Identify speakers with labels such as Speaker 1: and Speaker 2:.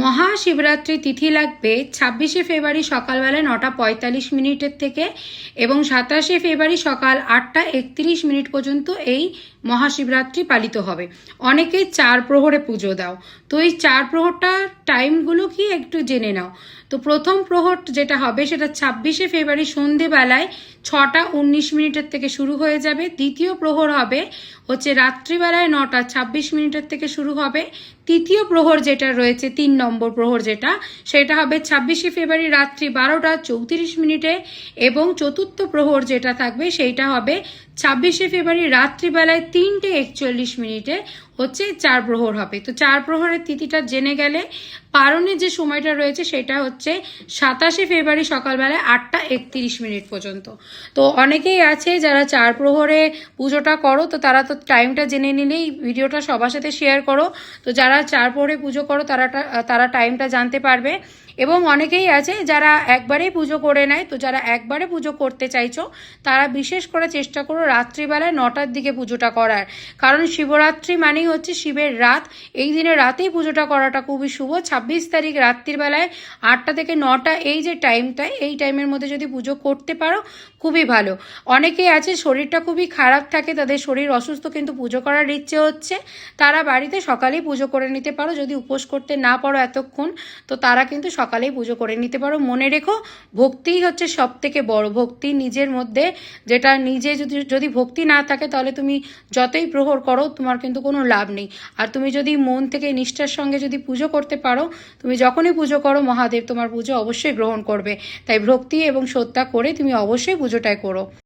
Speaker 1: মহাশিবরাত্রি তিথি লাগবে ২৬শে ফেব্রুয়ারি সকালবেলা ৯টা ৪৫ থেকে এবং ২৭শে ফেব্রুয়ারি সকাল ৮টা ৩১ পর্যন্ত এই মহাশিবরাত্রি পালিত হবে। অনেকেই ৪ প্রহরে পুজো দাও, তো এই ৪ প্রহরটার টাইমগুলো কি একটু জেনে নাও। তো প্রথম প্রহর যেটা হবে সেটা ২৬শে ফেব্রুয়ারি সন্ধেবেলায় ৬টা ১৯ থেকে শুরু হয়ে যাবে। দ্বিতীয় প্রহর হবে রাত্রিবেলায় ৯টা ২৬ থেকে শুরু হবে। তৃতীয় প্রহর যেটা রয়েছে ৩ নম্বর প্রহর সেটা হবে ২৬শে ফেব্রুয়ারি রাত্রি ১২টা ৩৪ এবং চতুর্থ প্রহর যেটা থাকবে সেইটা হবে ২৬শে ফেব্রুয়ারি রাত্রিবেলায় ৩টে ৪১ ৪ প্রহর হবে। তো ৪ প্রহরের তিথিটা জেনে গেলে পারণের যে সময়টা রয়েছে সেটা ২৭শে ফেব্রুয়ারি সকালবেলায় ৮টা ৩১ পর্যন্ত। তো অনেকেই আছে যারা ৪ প্রহরে পুজোটা করো, তো তারা তো টাইমটা জেনে নিলেই ভিডিওটা সবার সাথে শেয়ার করো। তো যারা ৪ প্রহরে পুজো করো তারা টাইমটা জানতে পারবে। এবং অনেকেই আছে যারা একবারেই পুজো করে নেয়, তো যারা একবারে পুজো করতে চাইছো তারা বিশেষ করে চেষ্টা করো রাত্রিবেলায় ৯টার দিকে পুজোটা করার, কারণ শিবরাত্রি মানেই শিবের রাত। এই দিনে রাতেই পুজোটা করাটা খুবই শুভ। ২৬ তারিখ রাত্রির বেলায় ৮টা থেকে ৯টা এই যে টাইমটা, এই টাইমের মধ্যে যদি পুজো করতে পারো খুবই ভালো। অনেকেই আছে শরীরটা খুবই খারাপ থাকে, তাদের শরীর অসুস্থ কিন্তু পুজো করার ইচ্ছে তারা বাড়িতে সকালেই পুজো করে নিতে পারো। যদি উপোস করতে না পারো এতক্ষণ, তো তারা কিন্তু সকালেই পুজো করে নিতে পারো। মনে রেখো, ভক্তিই সব থেকে বড়। ভক্তি নিজের মধ্যে, যেটা নিজে যদি ভক্তি না থাকে তাহলে তুমি যতই প্রহর করো তোমার কিন্তু কোনো লাভ নেই। আর তুমি যদি মন থেকে নিষ্ঠার সঙ্গে যদি পুজো করতে পারো, তুমি যখনই পুজো করো মহাদেব তোমার পুজো অবশ্যই গ্রহণ করবে। তাই ভক্তি এবং শ্রদ্ধা করে তুমি অবশ্যই পুজোটাই করো।